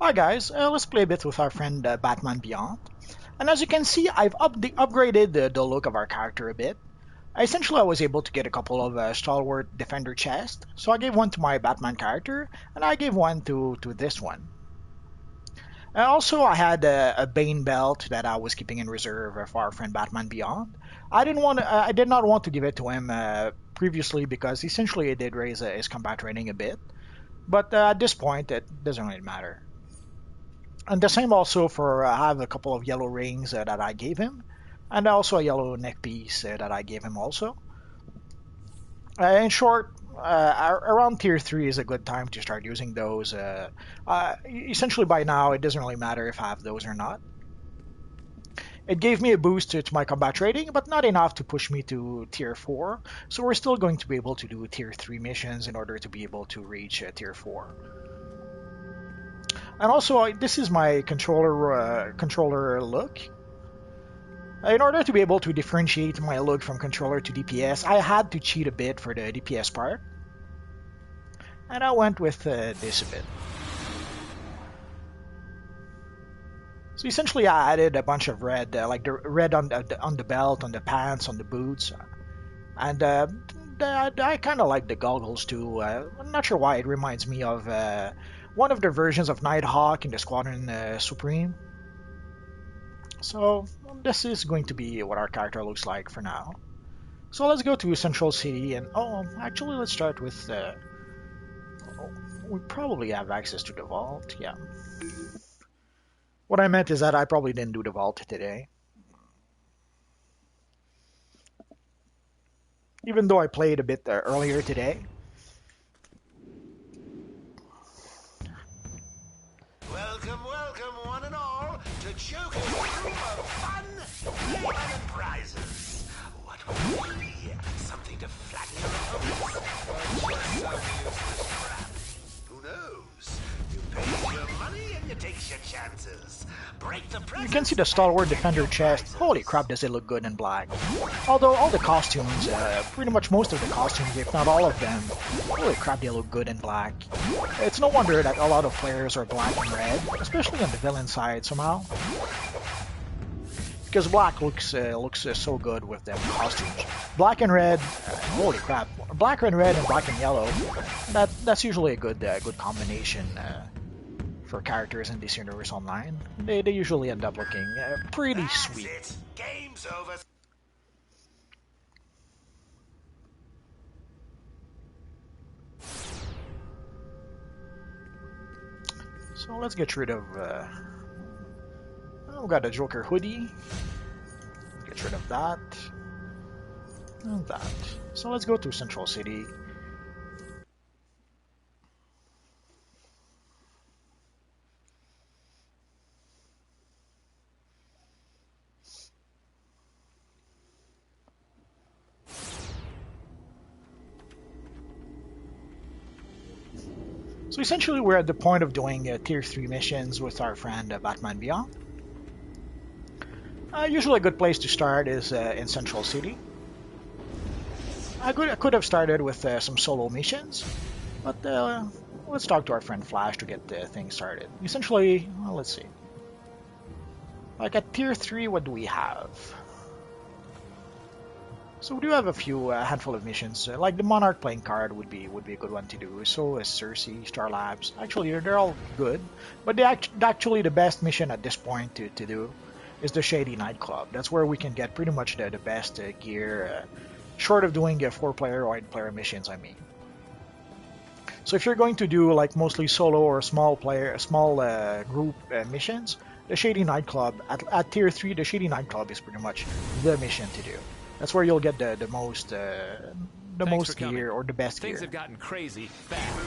Hi guys, let's play a bit with our friend Batman Beyond. And as you can see, I've upgraded the look of our character a bit. Essentially, I was able to get a couple of stalwart defender chests, so I gave one to my Batman character, and I gave one to this one. And also, I had a Bane belt that I was keeping in reserve for our friend Batman Beyond. I did not want to give it to him previously because essentially it did raise his combat rating a bit. But at this point, it doesn't really matter. And the same also for I have a couple of yellow rings that I gave him, and also a yellow neck piece that I gave him also. In short, around tier 3 is a good time to start using those. Essentially, by now, it doesn't really matter if I have those or not. It gave me a boost to my combat rating, but not enough to push me to tier 4, so we're still going to be able to do tier 3 missions in order to be able to reach tier 4. And also, this is my controller look. In order to be able to differentiate my look from controller to DPS, I had to cheat a bit for the DPS part. And I went with this a bit. So essentially I added a bunch of red, like the red on the belt, on the pants, on the boots. And I kind of like the goggles too. I'm not sure why, it reminds me of one of the versions of Nighthawk in the Squadron Supreme. So this is going to be what our character looks like for now. So let's go to Central City and actually let's start with we probably have access to the vault, yeah. What I meant is that I probably didn't do the vault today. Even though I played a bit earlier today. Welcome, one and all, to Joker's Room of Fun, and Prizes. What will it be? Something to flatten your opponents? Or just some useless crap? Who knows? You pay your money and you take your chances. Break the You can see the Stalwart Defender chest. Holy crap, does it look good in black. Although all the costumes, pretty much most of the costumes, if not all of them, holy crap, they look good in black. It's no wonder that a lot of players are black and red, especially on the villain side somehow. Because black looks so good with them costumes. Black and red, holy crap! Black and red and black and yellow. That's usually a good combination for characters in this universe online. They usually end up looking pretty sweet. That's it. Game's over. So let's get rid of. We've got a Joker hoodie. Get rid of that. And that. So let's go to Central City. So essentially we're at the point of doing tier 3 missions with our friend Batman Beyond. Usually a good place to start is in Central City. I could have started with some solo missions, but let's talk to our friend Flash to get things started. Essentially, well, let's see. Like at tier 3, what do we have? So we do have a few handful of missions. Like the Monarch Playing Card would be a good one to do. So is Cersei, Star Labs. Actually, they're all good, but actually the best mission at this point to do is the Shady Nightclub. That's where we can get pretty much the best gear, short of doing 4-player or 8-player missions, I mean. So if you're going to do like mostly solo or small group missions, the Shady Nightclub, at tier 3, the Shady Nightclub is pretty much the mission to do. That's where you'll get the most gear or the best Things gear. have gotten crazy fast.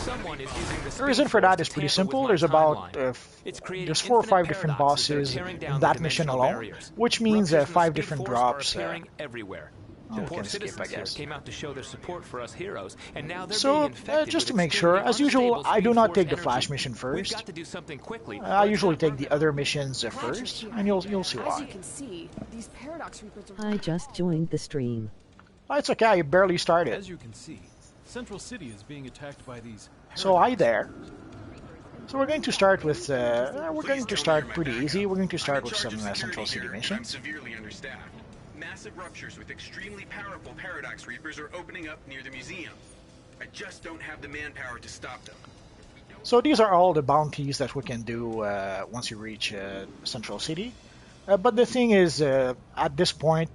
Someone is using The reason for that is pretty simple. There's about there's 4 or 5 different bosses in that mission alone, which means 5 different drops. Everywhere. We can skip, I guess. Came out to show their support for us heroes, and now they're So, being infected just to with make sure, extremely as usual, unstable I do not Speed take the Force Flash energy. mission We've first. got to do something quickly. I usually take the other missions first, and you'll see As why. you can see, these paradox reapers are I just joined the stream. Oh, it's okay, I barely started. As you can see, Central City is being attacked by these. So hi there. So we're going to start with pretty easy. We're going to start with some Central City missions. Severely understaffed. Massive ruptures with extremely powerful Paradox Reapers are opening up near the museum. I just don't have the manpower to stop them. So these are all the bounties that we can do once you reach Central City. But the thing is, at this point,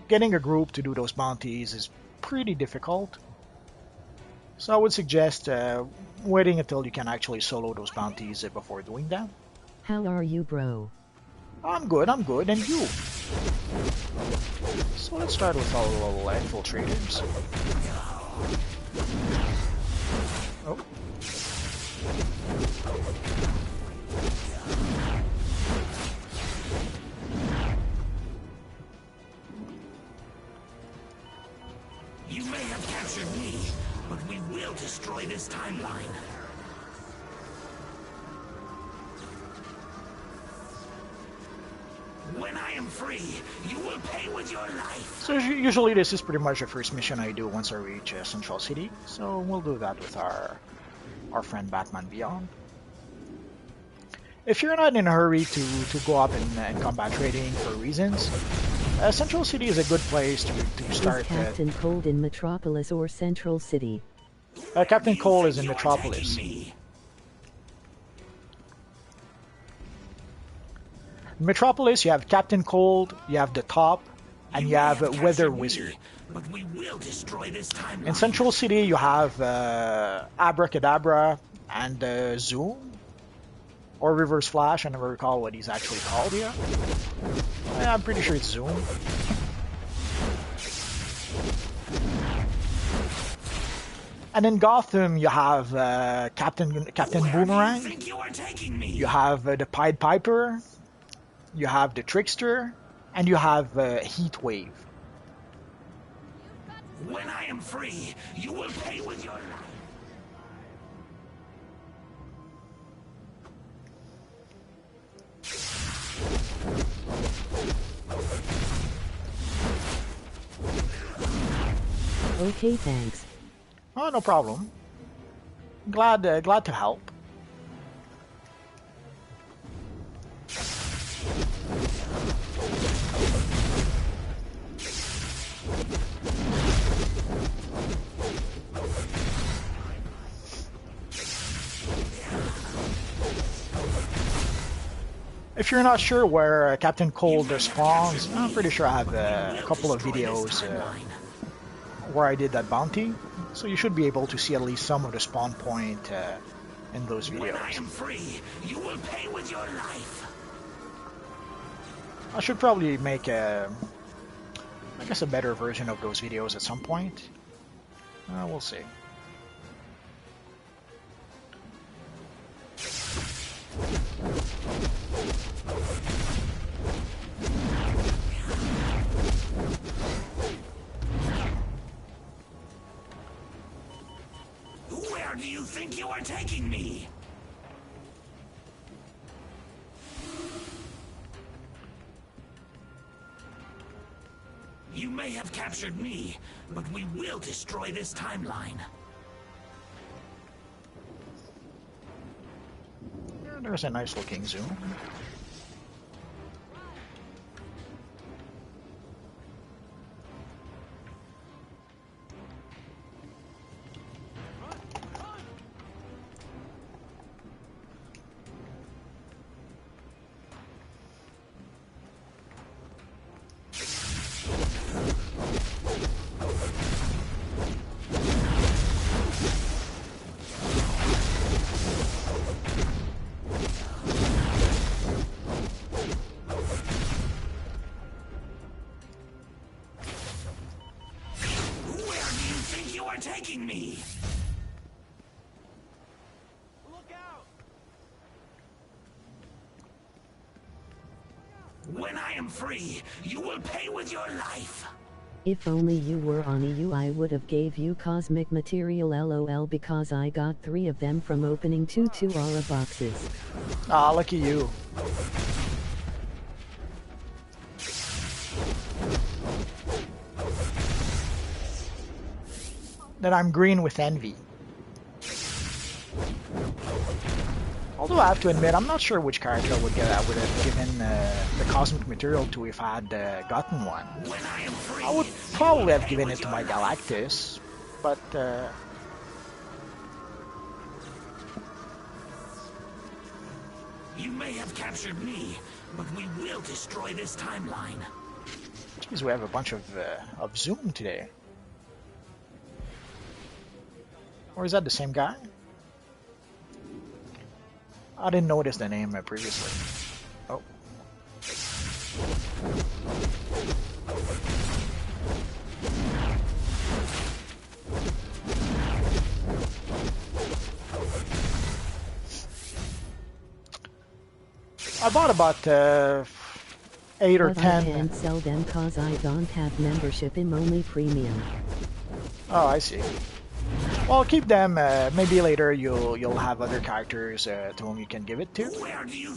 getting a group to do those bounties is pretty difficult. So I would suggest waiting until you can actually solo those bounties before doing them. How are you, bro? I'm good, and you? So let's start with our little infiltrators. Oh. You may have captured me, but we will destroy this timeline. When I am free, you will pay with your life. So usually this is pretty much the first mission I do once I reach Central City. So we'll do that with our friend Batman Beyond. If you're not in a hurry to go up in combat trading for reasons, Central City is a good place to start. Is Captain Cold in Metropolis or Central City? Captain Cole is in Metropolis. Metropolis, you have Captain Cold, you have the Top, and you have Weather Wizard. But we will destroy this timeline. In Central City, you have Abracadabra and Zoom, or Reverse Flash. I never recall what he's actually called here. I'm pretty sure it's Zoom. And in Gotham, you have Captain Boomerang. You have the Pied Piper. You have the Trickster, and you have Heatwave. When I am free, you will pay with your life. Okay, thanks. Oh, no problem. Glad to help. If you're not sure where Captain Cold spawns, I'm pretty sure I have a couple of videos where I did that bounty, so you should be able to see at least some of the spawn point in those videos. When I am free, you will pay with your life. I should probably make I guess a better version of those videos at some point. We'll see. Where do you think you are taking me? You may have captured me, but we will destroy this timeline. There's a nice looking zoom. Taking me. Look out! When I am free, you will pay with your life. If only you were on EU, I would have gave you cosmic material LOL because I got 3 of them from opening 2 aura boxes. Ah, lucky you. That I'm green with envy. Although I have to admit, I'm not sure which character I would have given the cosmic material to if I had gotten one. I would probably have given it to my Galactus, but You may have captured me, but we will destroy this timeline. geez, we have a bunch of Zoom today. Or is that the same guy? I didn't notice the name previously. Oh. I bought about 8 or But 10. I can't sell them cause I don't have membership in only premium. Oh, I see. Well, keep them. Maybe later you'll have other characters to whom you can give it to,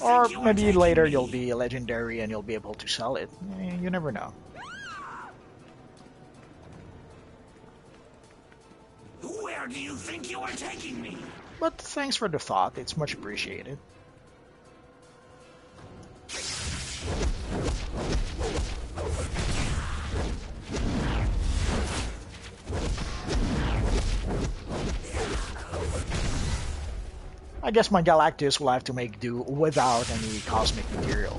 or maybe later you'll be a legendary and you'll be able to sell it. You never know. Where do you think you are taking me? But thanks for the thought. It's much appreciated. I guess my Galactus will have to make do without any cosmic material.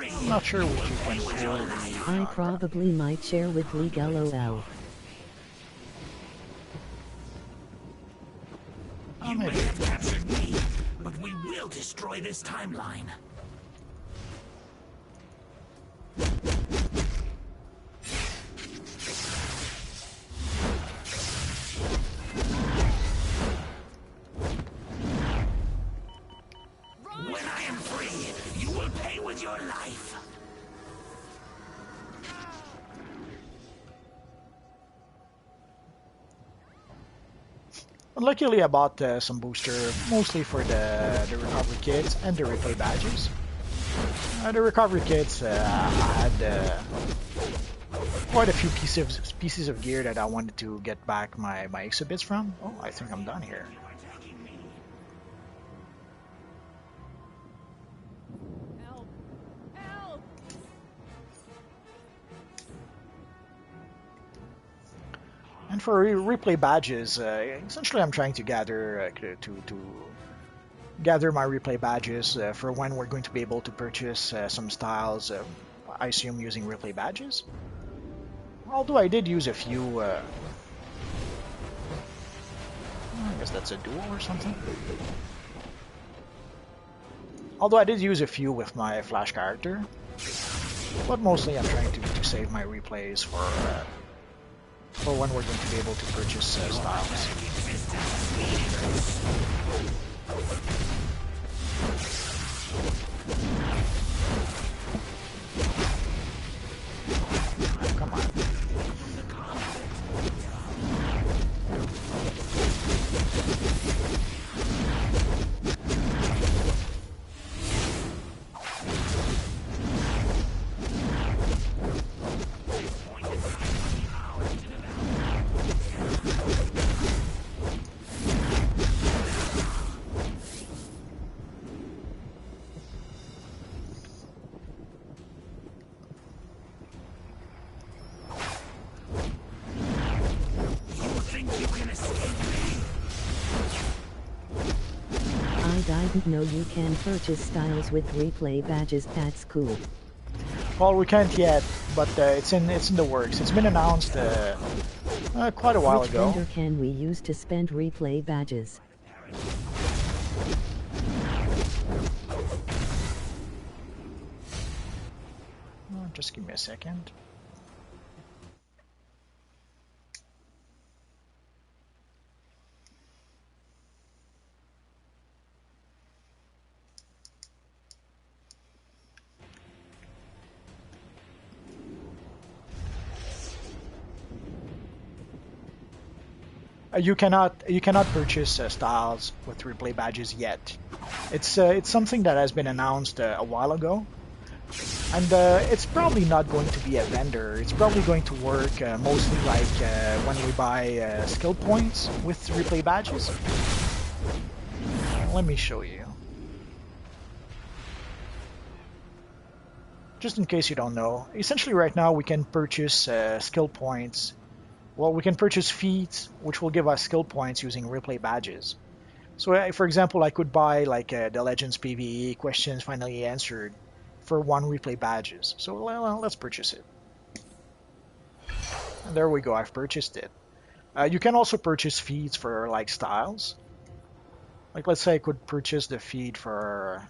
I'm not sure what you can pull. I probably might share with League LOL. You may have captured me, but we will destroy this timeline. When I am free, you will pay with your life. Luckily, I bought some booster, mostly for the recovery kits and the replay badges. The recovery kits, I had quite a few pieces of gear that I wanted to get back my exhibits from. Oh, I think I'm done here. Help! Help! And for replay badges, essentially I'm trying to gather gather my replay badges for when we're going to be able to purchase some styles. I assume using replay badges. Although I did use a few. I guess that's a duel or something. Although I did use a few with my Flash character, but mostly I'm trying to save my replays for when we're going to be able to purchase styles. Come on. I didn't know you can purchase styles with replay badges. That's cool. Well, we can't yet, but it's in the works. It's been announced quite a while Which ago. vendor can we use to spend replay badges? Just give me a second. You cannot purchase styles with replay badges yet. It's something that has been announced a while ago, and it's probably not going to be a vendor. It's probably going to work mostly like when we buy skill points with replay badges. Let me show you. Just in case you don't know, essentially right now we can purchase skill points. Well, we can purchase feats, which will give us skill points using replay badges. So, for example, I could buy like the Legends PvE questions finally answered for 1 replay badges. So let's purchase it. And there we go, I've purchased it. You can also purchase feeds for like styles. Like let's say I could purchase the feed for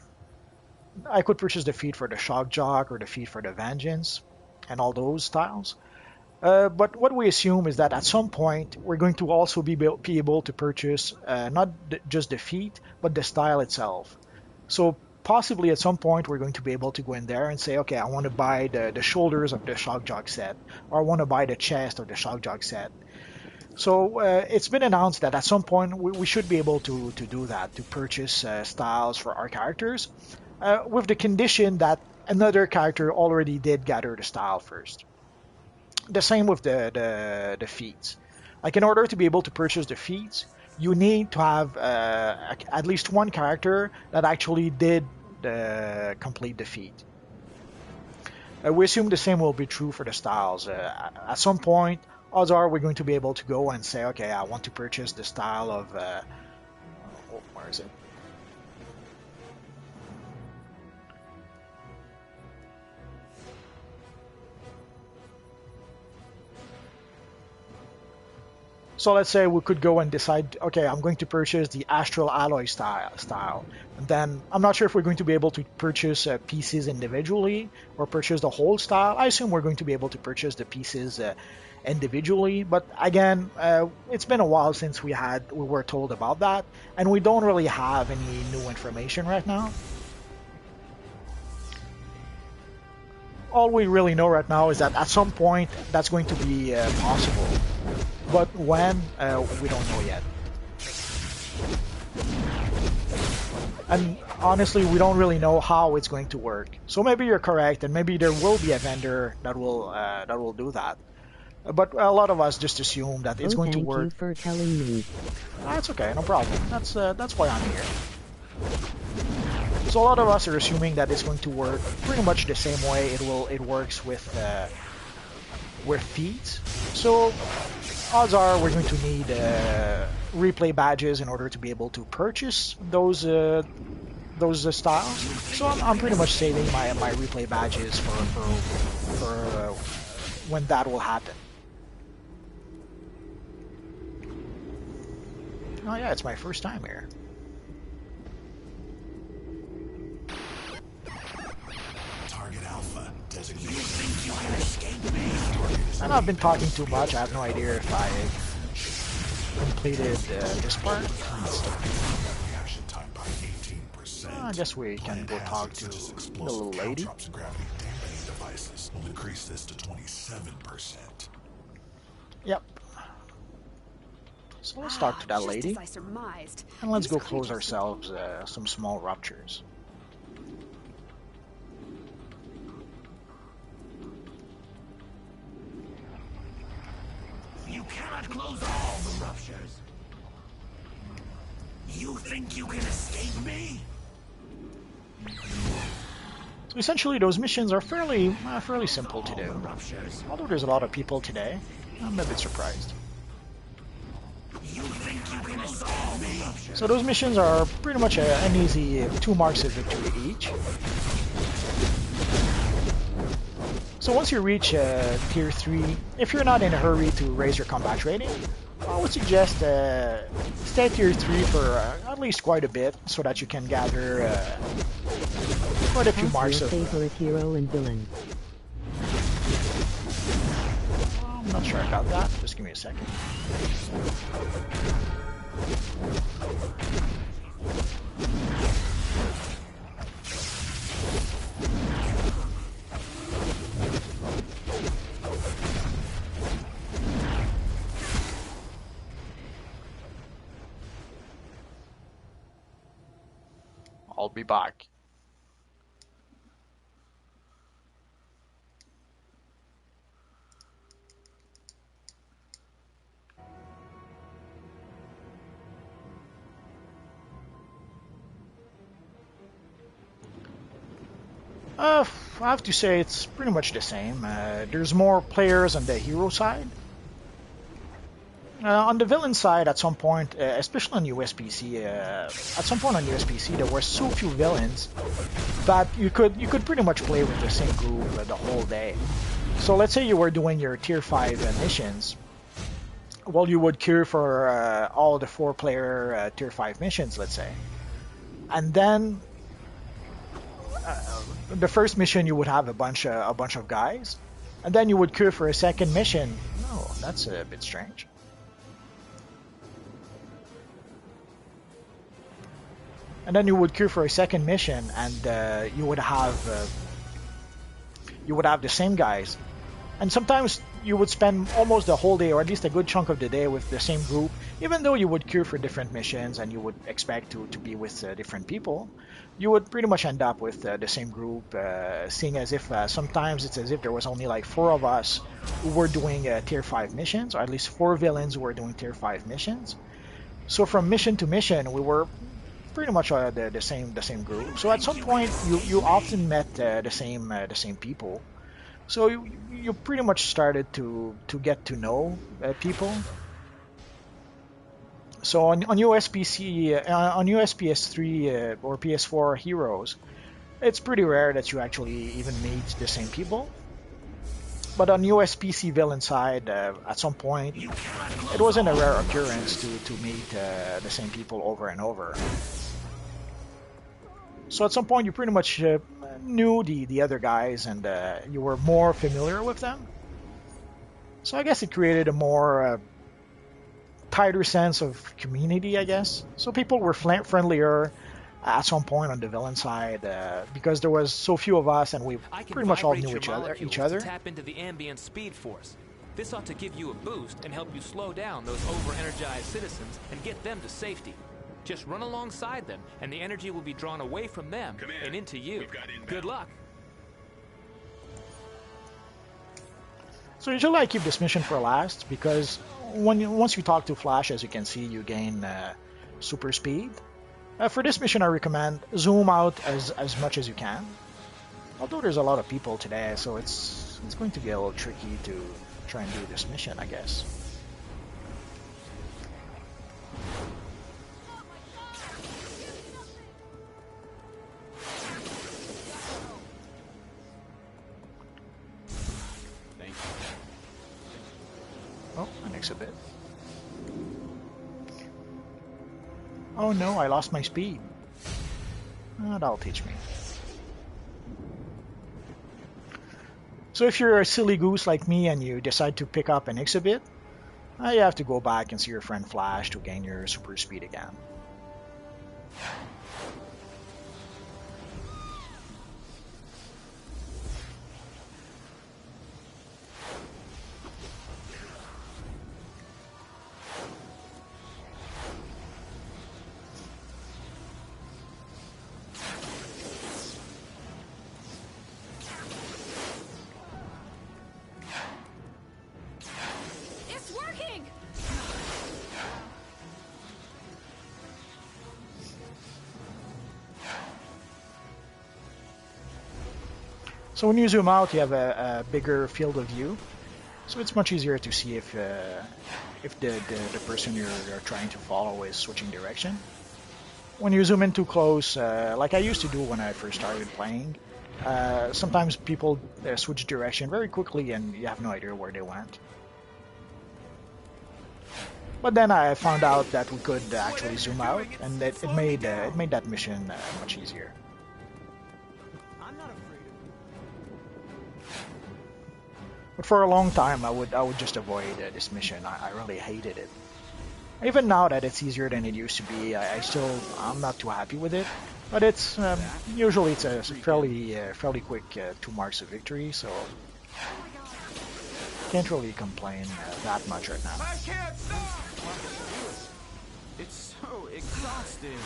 the Shock Jock or the feed for the Vengeance and all those styles. But what we assume is that at some point we're going to also be able to purchase not just the feat, but the style itself. So possibly at some point we're going to be able to go in there and say, okay, I want to buy the shoulders of the Shock Jock set, or I want to buy the chest of the Shock Jock set. So it's been announced that at some point we should be able to do that, to purchase styles for our characters, with the condition that another character already did gather the style first. The same with the feats. Like in order to be able to purchase the feats, you need to have at least one character that actually did complete the feat. We assume the same will be true for the styles. At some point, odds are we're going to be able to go and say, okay, I want to purchase the style of... where is it? So let's say we could go and decide, okay, I'm going to purchase the Astral Alloy style. And then I'm not sure if we're going to be able to purchase pieces individually or purchase the whole style. I assume we're going to be able to purchase the pieces individually. But again, it's been a while since we were told about that, and we don't really have any new information right now. All we really know right now is that at some point that's going to be possible. But when, we don't know yet. And honestly, we don't really know how it's going to work. So maybe you're correct, and maybe there will be a vendor that will do that. But a lot of us just assume that it's going to work. Thank you for telling me. That's okay, no problem. That's why I'm here. So a lot of us are assuming that it's going to work pretty much the same way it works with feats. So odds are we're going to need replay badges in order to be able to purchase those styles. So I'm pretty much saving my replay badges for when that will happen. Oh yeah, it's my first time here. Target Alpha designated. You think you can escape me? I know I've been talking too much. I have no idea if I completed this part. Reaction time by 18%. I guess we can go talk to the little lady. Gravity damping devices will increase this to 27%. Yep. So let's talk to that lady, and let's go close ourselves some small ruptures. You cannot close all the ruptures. You think you can escape me? So essentially, those missions are fairly simple to do. Although there's a lot of people today, I'm a bit surprised. You think you can escape me? So those missions are pretty much an easy 2 marks of victory each. So once you reach tier 3, if you're not in a hurry to raise your combat rating, I would suggest stay at tier 3 for at least quite a bit, so that you can gather quite a few marks of... Your favorite hero and villain? I'm not sure about that. Just give me a second. I'll be back. I have to say it's pretty much the same. There's more players on the hero side. On the villain side, at some point, especially on USPC, at some point on USPC, there were so few villains that you could pretty much play with the same group the whole day. So let's say you were doing your tier 5 missions. Well, you would queue for all the 4-player tier 5 missions, let's say, and then the first mission you would have a bunch of guys, and then you would queue for a second mission. No, that's a bit strange. And then you would queue for a second mission, and you would have the same guys, and sometimes you would spend almost the whole day, or at least a good chunk of the day, with the same group. Even though you would queue for different missions and you would expect to be with different people, you would pretty much end up with the same group, seeing as if sometimes it's as if there was only like 4 of us who were doing tier 5 missions, or at least 4 villains who were doing tier 5 missions. So from mission to mission, we were pretty much the same group. So at some point, you often met the same people. So you pretty much started to get to know people. So on USPC, on USPS3 or PS4 heroes, it's pretty rare that you actually even meet the same people. But on USPC villain side, at some point, it wasn't a rare occurrence to meet the same people over and over. So at some point, you pretty much knew the other guys, and you were more familiar with them. So I guess it created a more tighter sense of community, I guess. So people were friendlier at some point on the villain side because there was so few of us, and we pretty much all knew each other. To tap into the ambient speed force. This ought to give you a boost and help you slow down those over-energized citizens and get them to safety. Just run alongside them, and the energy will be drawn away from them and into you. Good luck. So usually I keep this mission for last because once you talk to Flash, as you can see, you gain super speed. For this mission, I recommend zoom out as much as you can. Although there's a lot of people today, so it's going to be a little tricky to try and do this mission, I guess. Oh, an exhibit. Oh no, I lost my speed. Oh, that'll teach me. So if you're a silly goose like me and you decide to pick up an exhibit, you have to go back and see your friend Flash to gain your super speed again. So when you zoom out, you have a bigger field of view, so it's much easier to see if the person you're trying to follow is switching direction. When you zoom in too close, like I used to do when I first started playing, sometimes people switch direction very quickly and you have no idea where they went. But then I found out that we could actually zoom out, and it made that mission much easier. But for a long time, I would just avoid this mission. I really hated it. Even now that it's easier than it used to be, I'm not too happy with it. But it's usually it's a fairly quick 2 marks of victory, so can't really complain that much right now. I can't stop! It's so exhausting.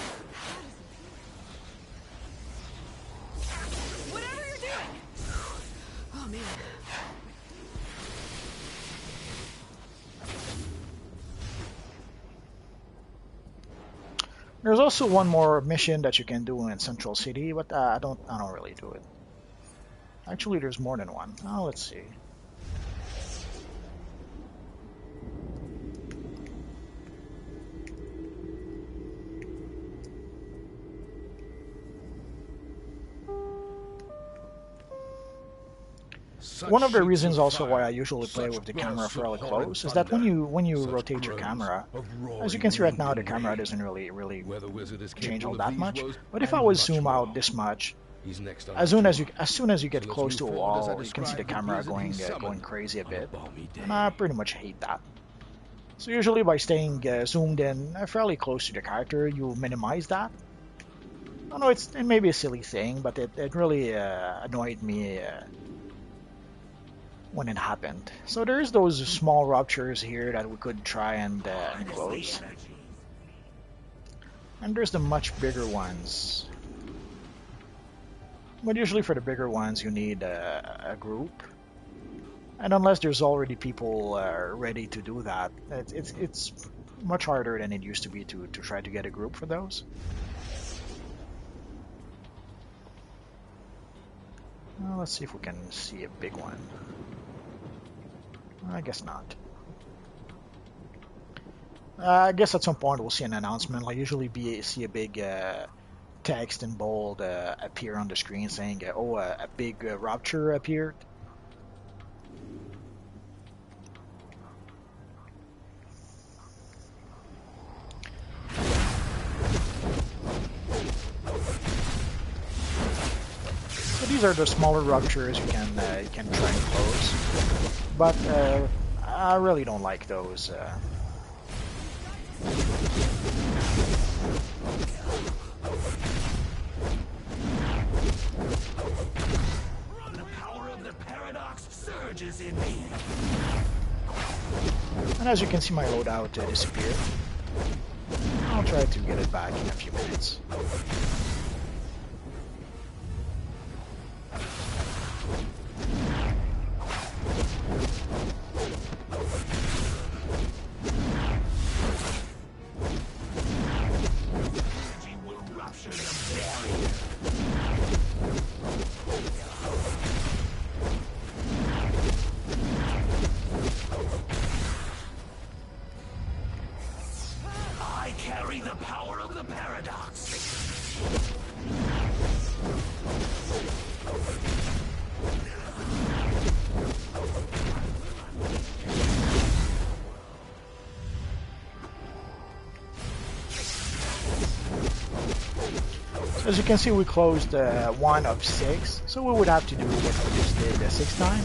There's also one more mission that you can do in Central City, but I don't really do it. Actually, there's more than one. Oh, let's see. One of the reasons also why I usually play with the camera fairly close is that when you rotate your camera, as you can see right now, the camera doesn't really change all that much. But if I was zoom out this much, as soon as you get close to a wall, you can see the camera going crazy a bit, and I pretty much hate that. So usually by staying zoomed in fairly close to the character, you minimize that. I know it may be a silly thing, but it really annoyed me when it happened. So there's those small ruptures here that we could try and close. And there's the much bigger ones. But usually for the bigger ones you need a group. And unless there's already people ready to do that, it's much harder than it used to be to try to get a group for those. Well, let's see if we can see a big one. I guess not. I guess at some point we'll see an announcement. Like usually see a big text in bold appear on the screen saying, "Oh, a big rupture appeared." So these are the smaller ruptures you can try and close, but I really don't like those. The power of the paradox surges in me. And as you can see, my loadout disappeared. I'll try to get it back in a few minutes. I carry the power of the paradox. As you can see, we closed 1 of 6, so we would have to do what we just did the 6th time.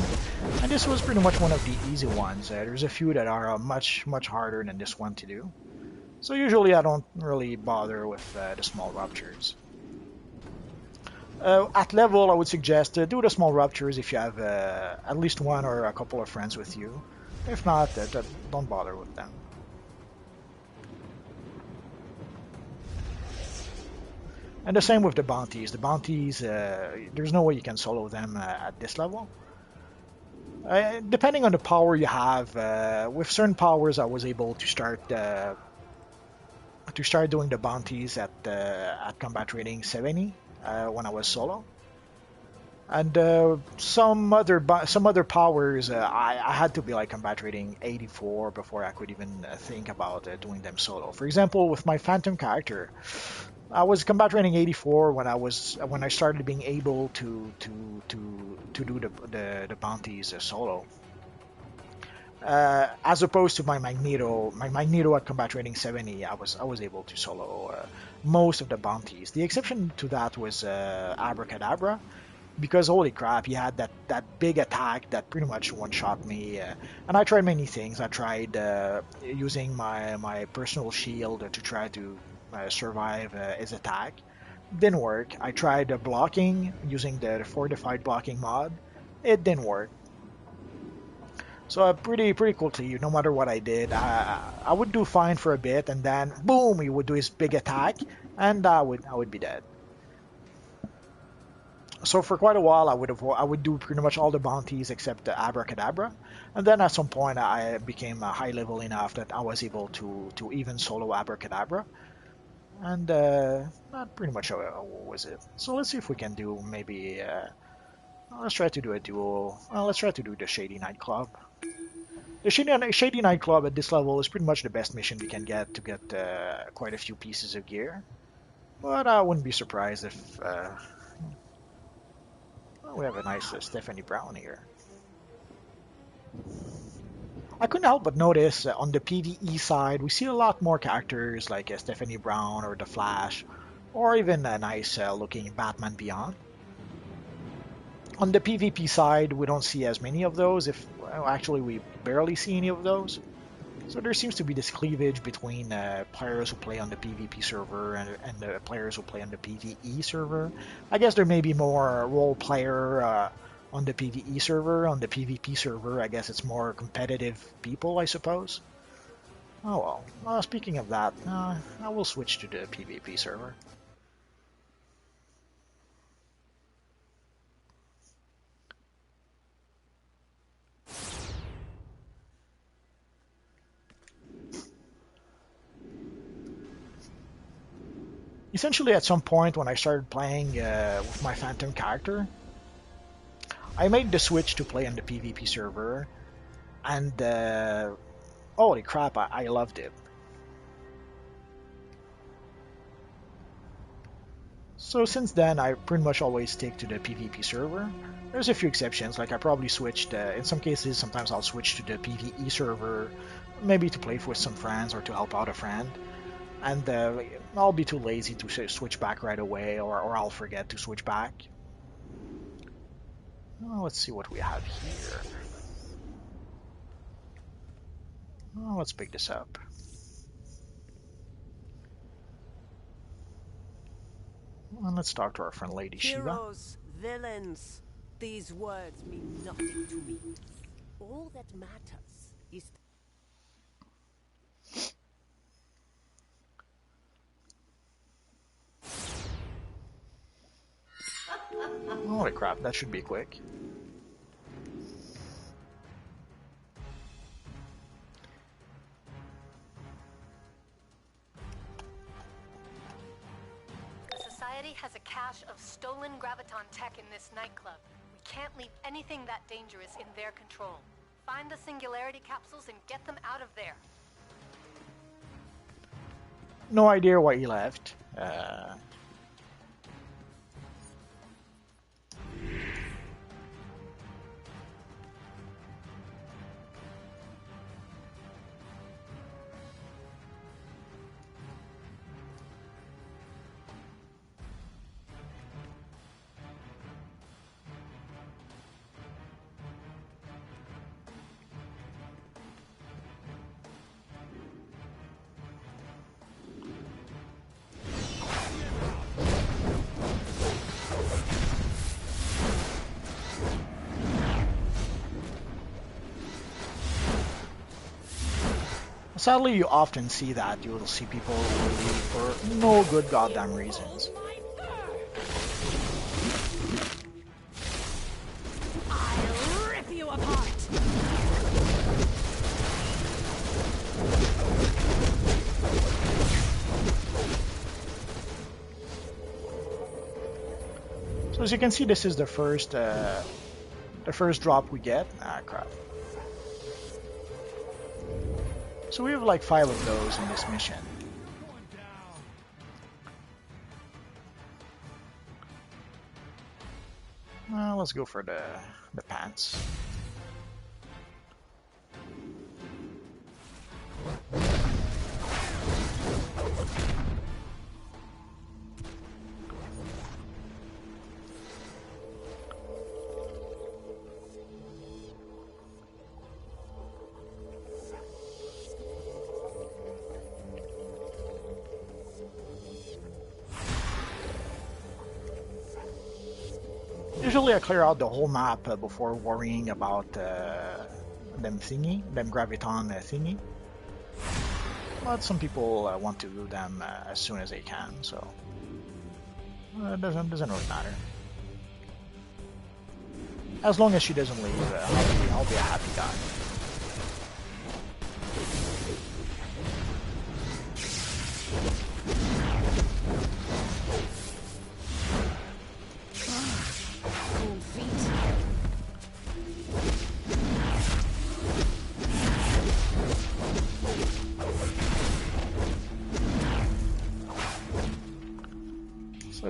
And this was pretty much one of the easy ones. There's a few that are much harder than this one to do. So usually I don't really bother with the small ruptures. At level, I would suggest do the small ruptures if you have at least one or a couple of friends with you. If not, don't bother with them. And the same with the bounties. The bounties, there's no way you can solo them at this level. Depending on the power you have, with certain powers I was able to start doing the bounties at combat rating 70 when I was solo. And some other powers I had to be like combat rating 84 before I could even think about doing them solo. For example, with my Phantom character, I was combat rating 84 when I started being able to do the bounties solo. As opposed to my Magneto at combat rating 70, I was able to solo most of the bounties. The exception to that was Abracadabra, because holy crap, he had that big attack that pretty much one-shot me. And I tried many things. I tried using my personal shield to try to survive his attack. Didn't work. I tried blocking using the fortified blocking mod. It didn't work. So pretty quickly, no matter what I did, I would do fine for a bit, and then boom, he would do his big attack, and I would be dead. So for quite a while, I would do pretty much all the bounties except the Abracadabra, and then at some point I became high level enough that I was able to even solo Abracadabra. And not pretty much what was it. So let's see if we can do maybe. Let's try to do a duo. Let's try to do the Shady Nightclub. The Shady Nightclub at this level is pretty much the best mission we can get to get quite a few pieces of gear. But I wouldn't be surprised if well, we have a nice Stephanie Brown here. I couldn't help but notice on the PvE side, we see a lot more characters like Stephanie Brown or The Flash, or even a nice looking Batman Beyond. On the PvP side, we don't see as many of those, if well, actually we barely see any of those. So there seems to be this cleavage between players who play on the PvP server and the players who play on the PvE server. I guess there may be more role player on the PvE server. On the PvP server, I guess it's more competitive people, I suppose. Oh well. Speaking of that, I will switch to the PvP server. Essentially, at some point when I started playing with my Phantom character, I made the switch to play on the PvP server, and holy crap, I loved it. So since then, I pretty much always stick to the PvP server. There's a few exceptions, like I probably switched, in some cases, sometimes I'll switch to the PvE server, maybe to play with some friends or to help out a friend. And I'll be too lazy to switch back right away, or I'll forget to switch back. Oh, let's see what we have here. Oh, let's pick this up. And let's talk to our friend Lady Shiva. Heroes, villains, these words mean nothing to me. All that matters is... Holy crap, that should be quick. The Society has a cache of stolen Graviton tech in this nightclub. We can't leave anything that dangerous in their control. Find the Singularity capsules and get them out of there. No idea why he left. Sadly, you often see that. You will see people leave for no good goddamn reasons. I'll rip you apart! So as you can see, this is the first drop we get. Ah, crap. So we have like 5 of those in this mission. Let's go for the pants. Usually I clear out the whole map before worrying about them graviton thingy. But some people want to do them as soon as they can, so it doesn't really matter. As long as she doesn't leave, I'll be a happy guy.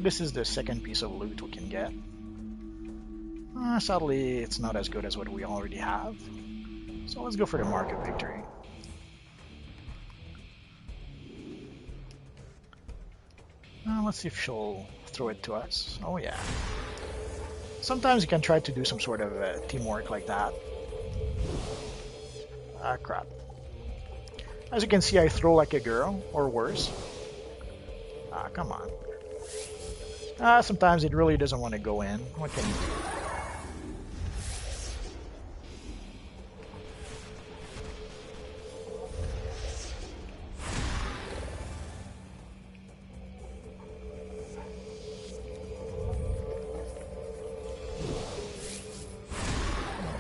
But this is the second piece of loot we can get. Sadly, it's not as good as what we already have. So let's go for the Mark of Victory. Let's see if she'll throw it to us. Oh yeah. Sometimes you can try to do some sort of teamwork like that. Ah, crap. As you can see, I throw like a girl, or worse. Ah, come on. Sometimes it really doesn't want to go in. What can you do?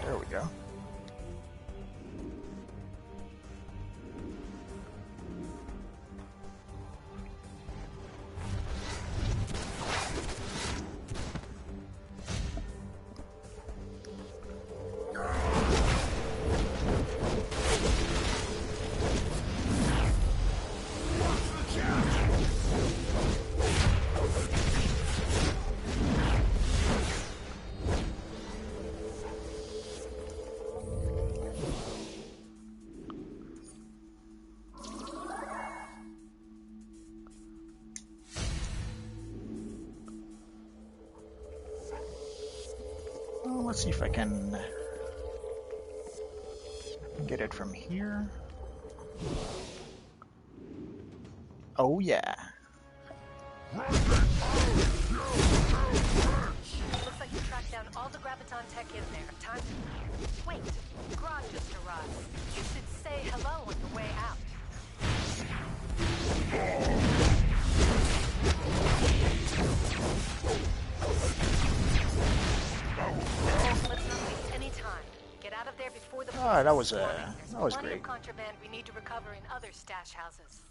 There we go. Let's see if I can get it from here. Oh yeah. Looks like you tracked down all the Graviton tech in there. Time to... Wait, Grodd just arrived. You should say hello on the way out. Let's not waste any time. Get out of there before the... Ah, that was There's plenty great. of contraband we need to recover in other stash houses.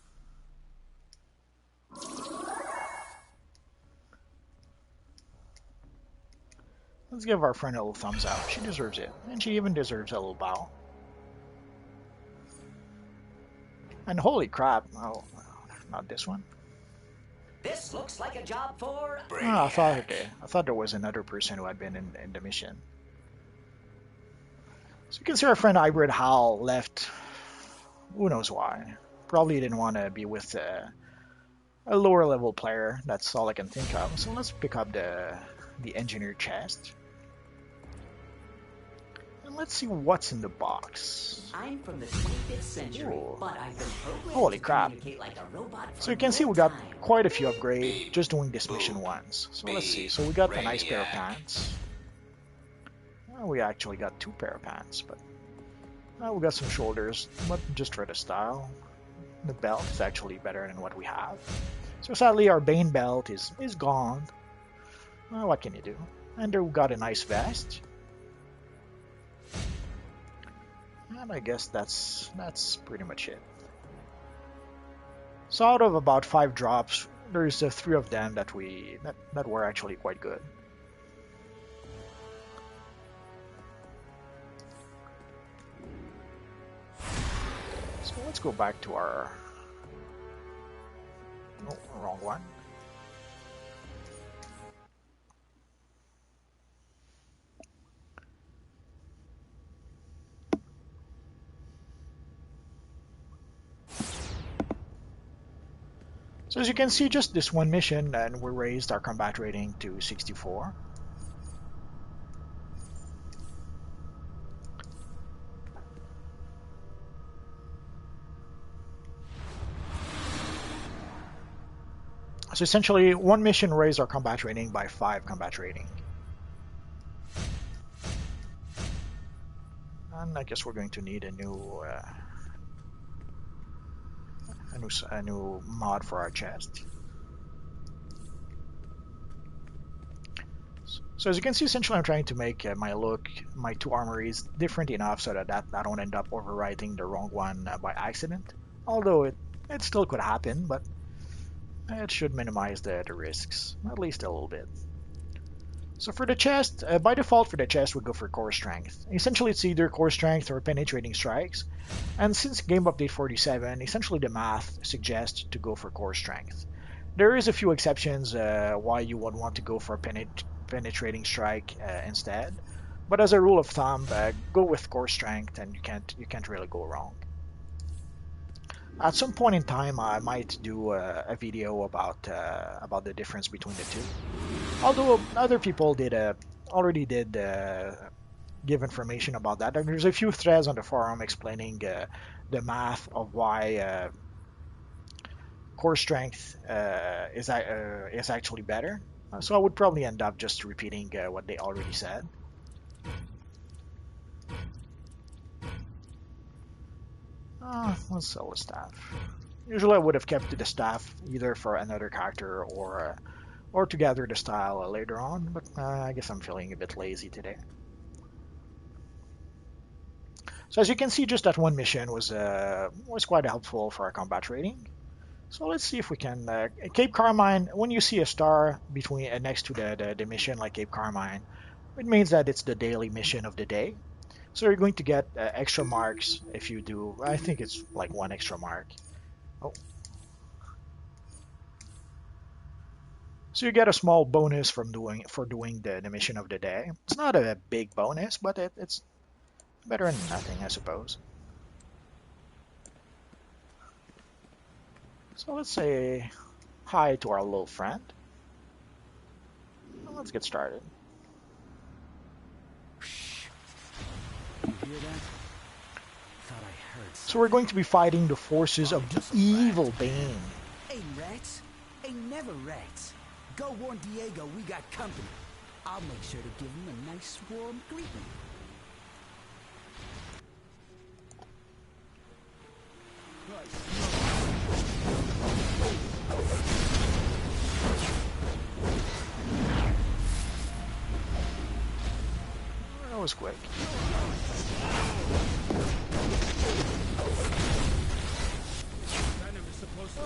Let's give our friend a little thumbs up. She deserves it. And she even deserves a little bow. And holy crap. Oh, not this one. This looks like a job for... Ah, I thought there was another person who had been in the mission. So you can see our friend Hybrid Hal left. Who knows why. Probably didn't want to be with a lower level player. That's all I can think of. So let's pick up the engineer chest. And let's see what's in the box. I'm from the 25th century, Ooh. but I've been programmed Holy to crap. communicate like a robot So you from can see your we got time. quite a few upgrades just doing this mission once. So let's see. So we got a nice pair of pants. Well, we actually got 2 pair of pants, but we got some shoulders, but just for the style. The belt is actually better than what we have. So sadly our Bane belt is gone. Well, what can you do? And there we got a nice vest. And I guess that's pretty much it. So out of about 5 drops, there's 3 of them that were actually quite good. So let's go back to our... Oh, wrong one. So as you can see, just this one mission, and we raised our combat rating to 64. So essentially, one mission raised our combat rating by 5 combat rating. And I guess we're going to need a new mod for our chest. So as you can see, essentially I'm trying to make my 2 armories different enough so that I don't end up overwriting the wrong one by accident. Although it still could happen, but it should minimize the risks, at least a little bit. So for the chest, by default for the chest we go for core strength. Essentially it's either core strength or penetrating strikes. And since game update 47, essentially the math suggests to go for core strength. There is a few exceptions why you would want to go for a penetrating strike instead, but as a rule of thumb, go with core strength, and you can't really go wrong. At some point in time, I might do a video about the difference between the two. Although other people already did give information about that, and there's a few threads on the forum explaining the math of why core strength is actually better. So I would probably end up just repeating what they already said. Let's sell the staff. Usually I would have kept the staff either for another character or to gather the style later on, but I guess I'm feeling a bit lazy today. So as you can see, just that one mission was quite helpful for our combat rating. So let's see if we can Cape Carmine. When you see a star between next to the mission like Cape Carmine, it means that it's the daily mission of the day. So you're going to get extra marks if you do. I think it's like 1 extra mark. Oh. So you get a small bonus for doing the mission of the day. It's not a big bonus, but it's better than nothing, I suppose. So let's say hi to our little friend. Well, let's get started. You hear that? Thought I heard something. So we're going to be fighting the forces of the evil Bane. Ain't rats. Ain't never rats. Go warn Diego we got company. I'll make sure to give him a nice warm greeting. That was quick.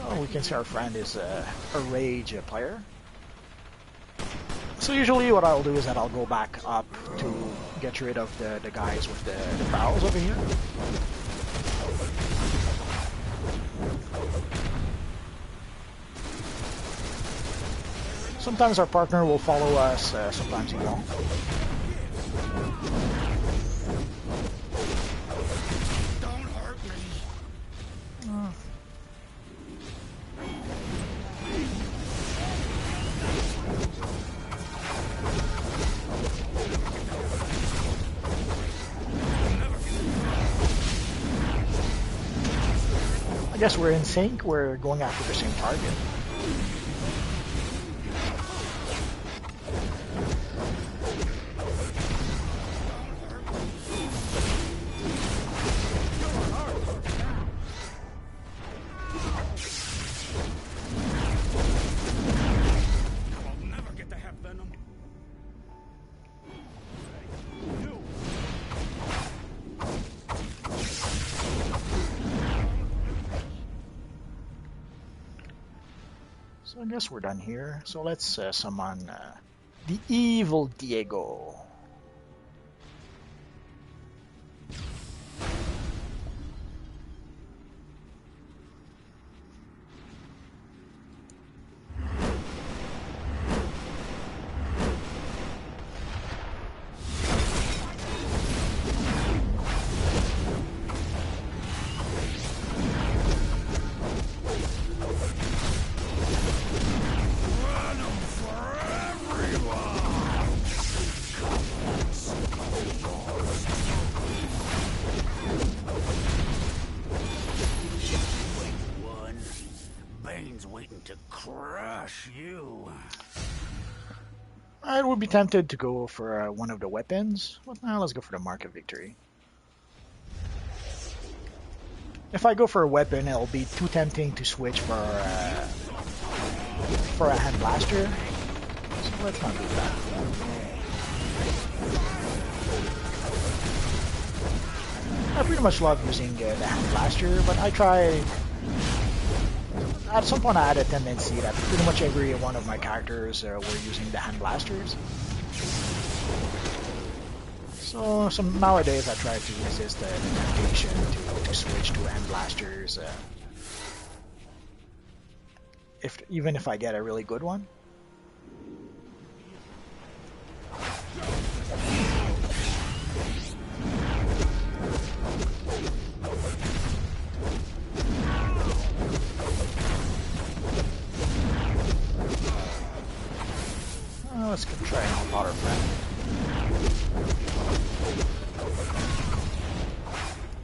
Oh, we can see our friend is a rage player. So usually what I'll do is that I'll go back up to get rid of the guys with the barrels over here. Sometimes our partner will follow us, sometimes he won't. Don't hurt me. I guess we're in sync, we're going after the same target. So I guess we're done here. So let's summon the evil Diego. I would be tempted to go for one of the weapons, but now let's go for the Mark of Victory. If I go for a weapon, it'll be too tempting to switch for a hand blaster, so let's not do that. I pretty much love using the hand blaster, but I try. At some point I had a tendency that pretty much every one of my characters were using the hand blasters. So nowadays I try to resist the temptation to switch to hand blasters. if even if I get a really good one. Let's go try and help out our friend.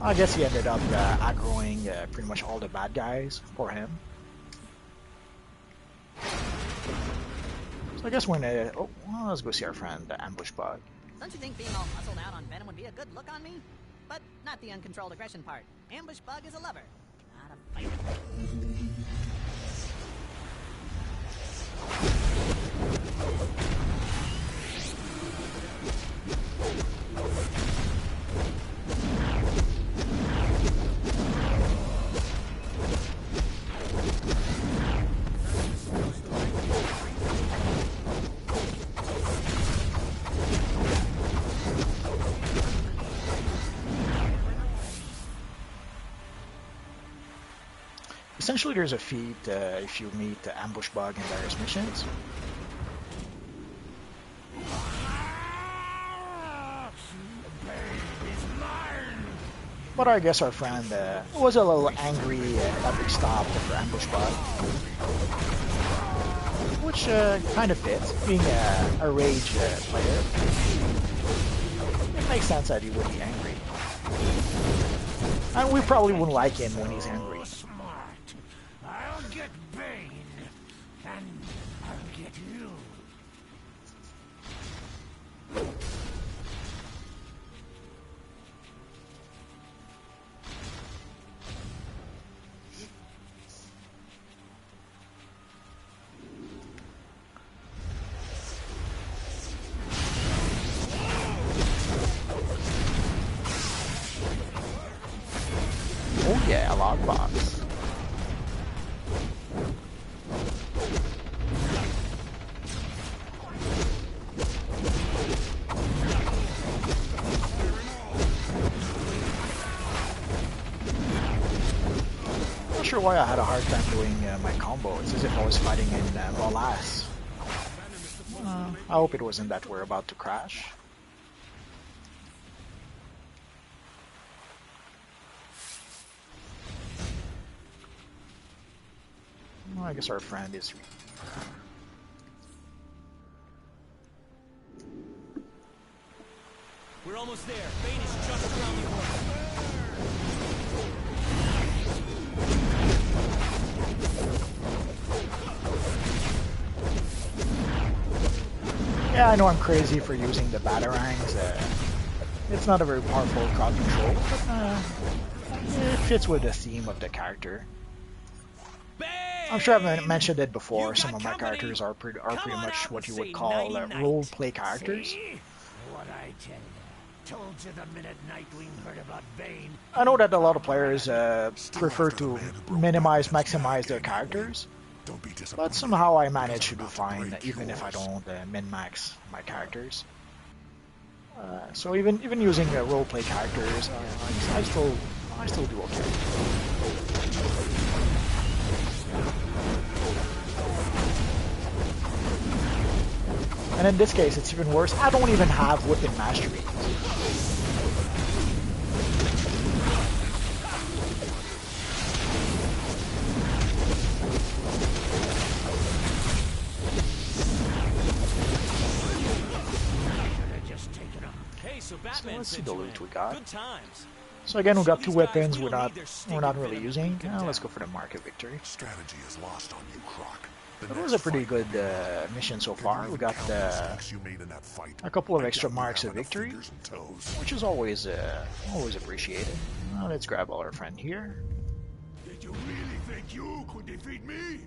I guess he ended up aggroing pretty much all the bad guys for him. So I guess we're gonna... Oh, well, let's go see our friend, the Ambush Bug. Don't you think being all muscled out on Venom would be a good look on me? But not the uncontrolled aggression part. Ambush Bug is a lover, not a fighter. Essentially, there's a feat if you meet the Ambush Bug in various missions. But I guess our friend was a little angry that we stopped for Ambush Bug. Which kind of fits, being a rage player. It makes sense that he would be angry. And we probably wouldn't like him when he's angry. I'll get Bane, and I'll get you. Oh yeah, a lockbox. Not sure why I had a hard time doing my combo. It's as if I was fighting in Molas. I hope it wasn't that we're about to crash. Well, I guess our friend is... We're almost there. Bane is just around the corner. Yeah, I know I'm crazy for using the Batarangs. It's not a very powerful crowd control, but it fits with the theme of the character. I'm sure I've mentioned it before. Some of my characters are pretty much what you would call role-play characters. What I tell you. Told you the minute Nightwing heard about Bane. I know that a lot of players prefer to maximize their characters, but somehow I manage to do fine even if I don't min-max my characters. So even using role-play characters, I still do okay. And in this case, it's even worse. I don't even have Whipping Mastery. So let's see the loot we got. Good times. So again, we got two weapons we're not really using. Let's go for the Market Victory. Strategy is lost on you, Croc. It was a pretty good mission so far. We got a couple of extra marks of victory, which is always appreciated. Well, let's grab our friend here. Did you really think you could defeat me?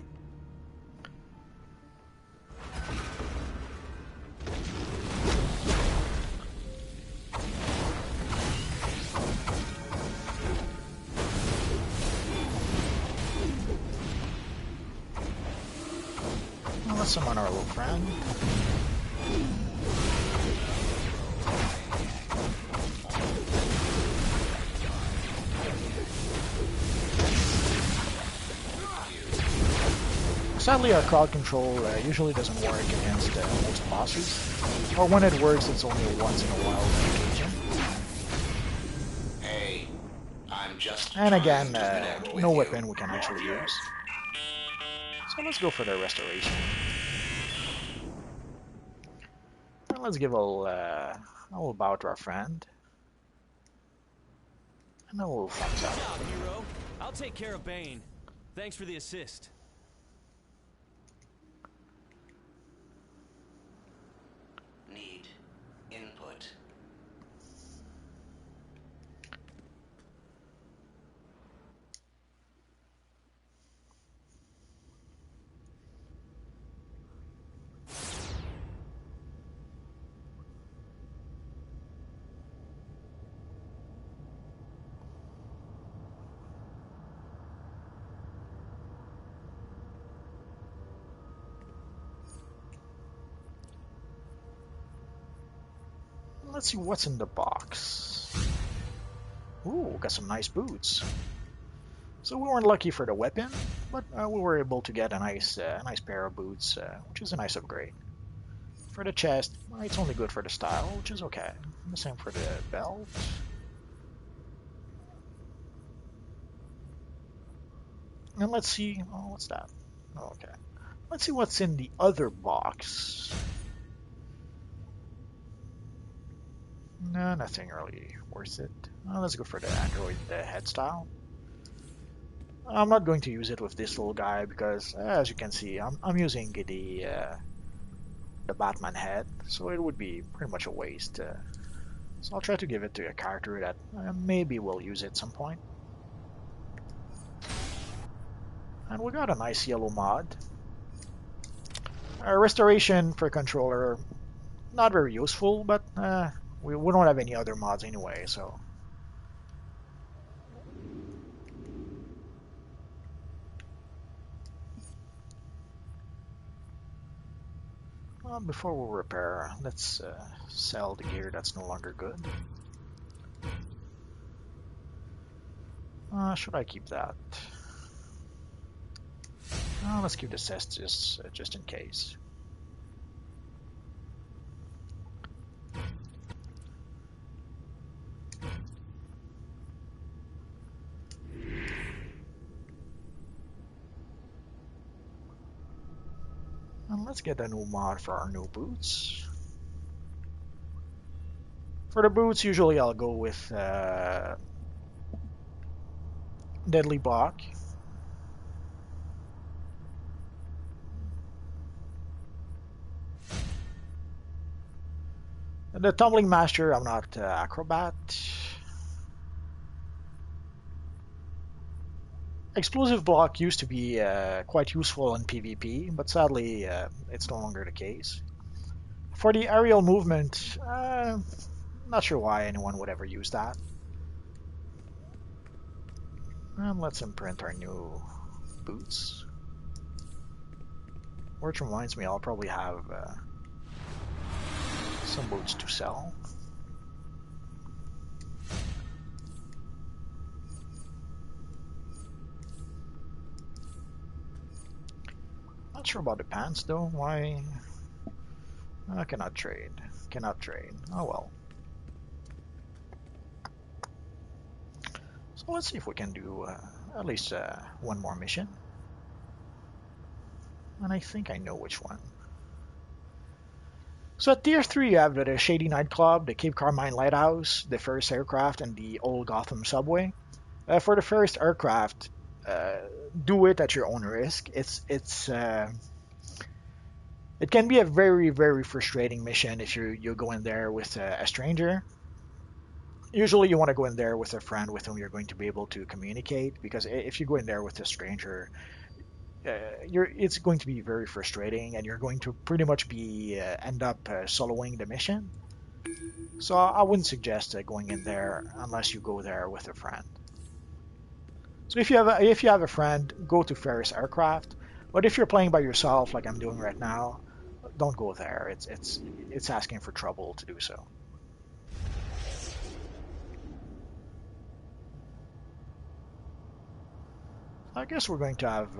Well, let's summon our little friend. Sadly, our crowd control usually doesn't work against most bosses, or when it works, it's only a once in a while occasion. Hey, I'm just And again, trying to connect with no you. weapon we can actually use. So let's go for the restoration. And let's give a little bow to our friend. And a little thumbs Good up. job, hero. I'll take care of Bane. Thanks for the assist. Need input. Let's see what's in the box. Ooh, got some nice boots. So we weren't lucky for the weapon, but we were able to get a nice pair of boots, which is a nice upgrade. For the chest, it's only good for the style, which is okay. The same for the belt. And let's see, oh, what's that? Oh, okay. Let's see what's in the other box. No, nothing really worth it. Let's go for the android head style. I'm not going to use it with this little guy because, as you can see, I'm using the Batman head, so it would be pretty much a waste. So I'll try to give it to a character that maybe will use it at some point. And we got a nice yellow mod. Restoration for controller, not very useful, but we don't have any other mods anyway, so. Well, before we repair, let's sell the gear that's no longer good. Should I keep that? Let's keep the cest just in case. And let's get a new mod for our new boots. For the boots, usually I'll go with Deadly Block. The Tumbling Master, I'm not Acrobat. Explosive Block used to be quite useful in PvP, but sadly it's no longer the case. For the aerial movement, not sure why anyone would ever use that. And let's imprint our new boots. Which reminds me, I'll probably have some boots to sell. Not sure about the pants though. Why? I cannot trade. Cannot trade. Oh well. So let's see if we can do at least one more mission. And I think I know which one. So at tier 3 you have the Shady Nightclub, the Cape Carmine Lighthouse, the Ferris Aircraft, and the Old Gotham Subway. For the Ferris Aircraft, do it at your own risk. It can be a very, very frustrating mission if you go in there with a stranger. Usually you want to go in there with a friend with whom you're going to be able to communicate, because if you go in there with a stranger, it's going to be very frustrating, and you're going to pretty much be end up soloing the mission. So I wouldn't suggest going in there unless you go there with a friend. So if you have a friend, go to Ferris Aircraft. But if you're playing by yourself, like I'm doing right now, don't go there. It's asking for trouble to do so. I guess we're going to have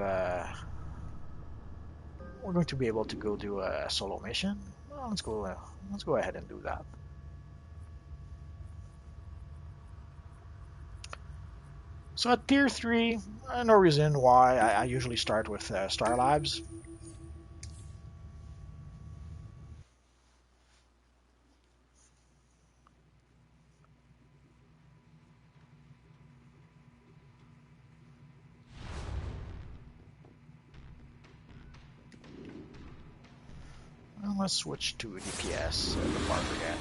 we're going to be able to go do a solo mission. Well, let's go ahead and do that. So at tier 3, no reason why I usually start with Star Labs. Well, let's switch to DPS before I forget.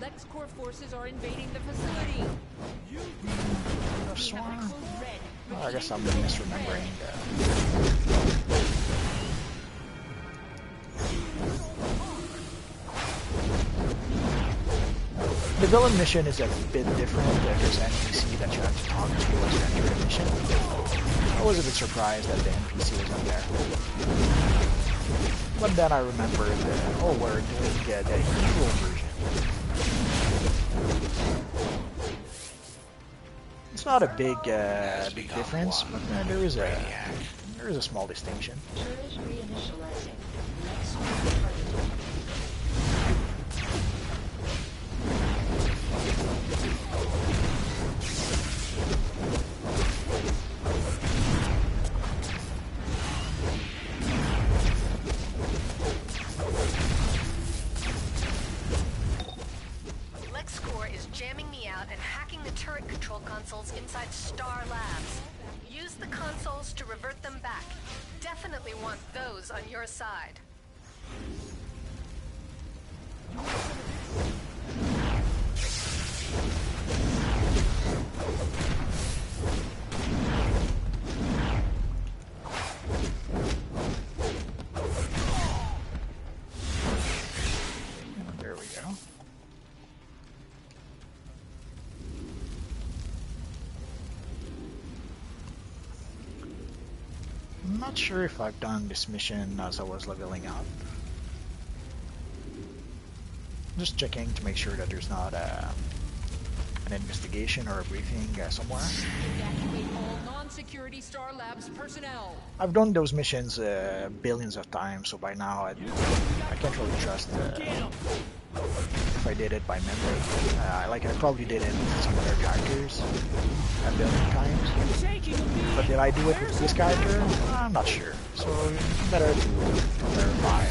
LexCorp forces are invading the facility. Oh, I guess I'm misremembering. The villain mission is a bit different. There's an NPC that you have to talk to as you enter the mission. I was a bit surprised that the NPC wasn't there. But then I remembered, oh, we're doing the evil version. It's not a big difference, but there is a small distinction. inside Star Labs. Use the consoles to revert them back. Definitely want those on your side. There we go. I'm not sure if I've done this mission as I was leveling up. Just checking to make sure that there's not an investigation or a briefing somewhere. Evacuate all non-security Star Labs personnel. I've done those missions billions of times, so by now I can't really trust if I did it by memory. I probably did it with some other characters a billion times. But did I do it with this character? I'm not sure. So better to verify.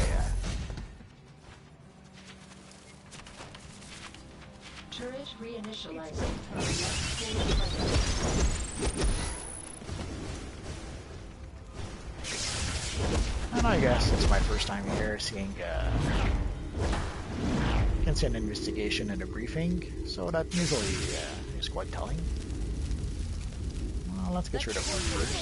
Turret reinitializing. And I guess it's my first time here seeing can see an investigation and a briefing, so that usually is quite telling. Well, let's get rid of one first.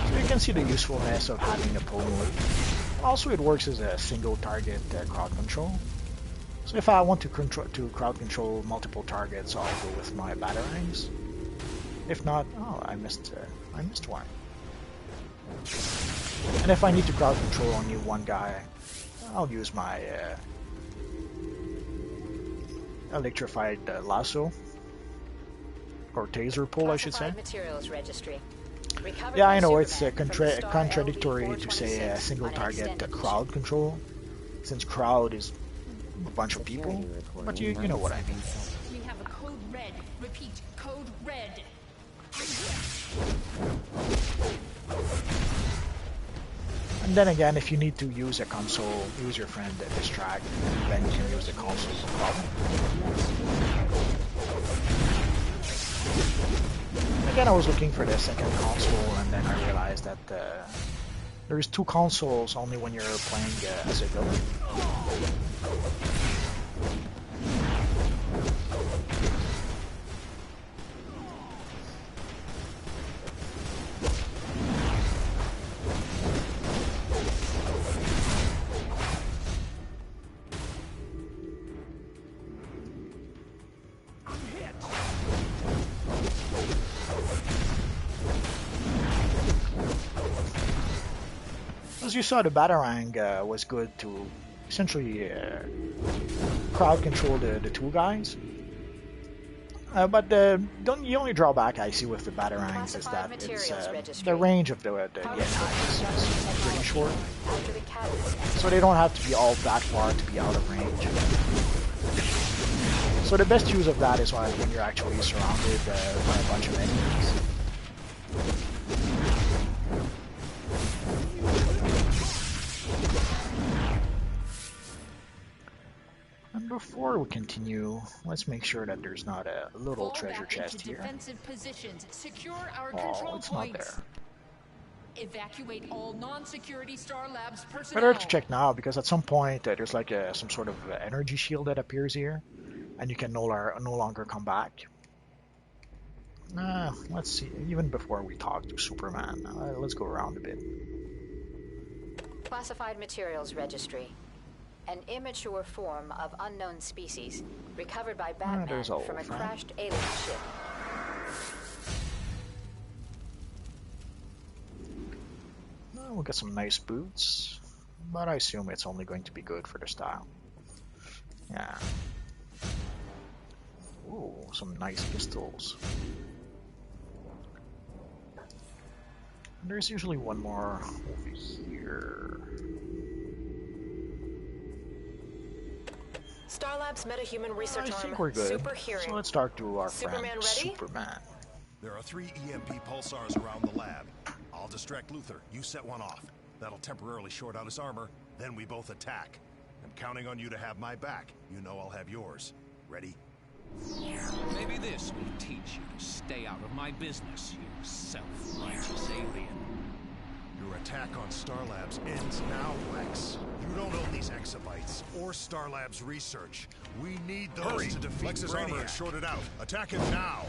So you can see the usefulness of having a pull move. Also, it works as a single target crowd control. So if I want to crowd control multiple targets, I'll go with my batarangs. If not, oh, I missed one. And if I need to crowd control only one guy, I'll use my electrified lasso, or taser pull, I should say. Materials registry. Yeah, I know it's contradictory to say a single target crowd control, since crowd is a bunch of people, but you know what I mean. We have a code red. Repeat, code red. And then again, if you need to use a console, use your friend distract, then you can use the console, no problem. Again, I was looking for the second console, and then I realized that there's two consoles only when you're playing as a villain. as you saw, the Batarang was good to essentially crowd control the two guys. But the only drawback I see with the Batarangs is that it's, the range of the attacks is pretty short. So they don't have to be all that far to be out of range. So the best use of that is when you're actually surrounded by a bunch of enemies. And before we continue, let's make sure that there's not a little treasure chest here. Defensive positions. Secure our Oh, control it's not points. there. Evacuate all non-security Star Labs personnel. Better to check now, because at some point there's like some sort of energy shield that appears here, and you can no longer come back. Let's see, even before we talk to Superman, let's go around a bit. Classified Materials Registry. An immature form of unknown species, recovered by Batman from a crashed alien ship. We'll get some nice boots, but I assume it's only going to be good for the style. Yeah. Ooh, some nice pistols. And there's usually one more over here. Star Labs metahuman research I think arm, we're good. Super Hearing. So let's talk to our Superman friend ready? Superman. There are 3 EMP pulsars around the lab. I'll distract Luthor. You set one off. That'll temporarily short out his armor. Then we both attack. I'm counting on you to have my back. You know I'll have yours. Ready? Maybe this will teach you to stay out of my business, you self-righteous alien. Your attack on Star Labs ends now, Lex. You don't own these exabytes or Star Labs research. We need those to defeat Lex's armor is shorted out. Attack him now.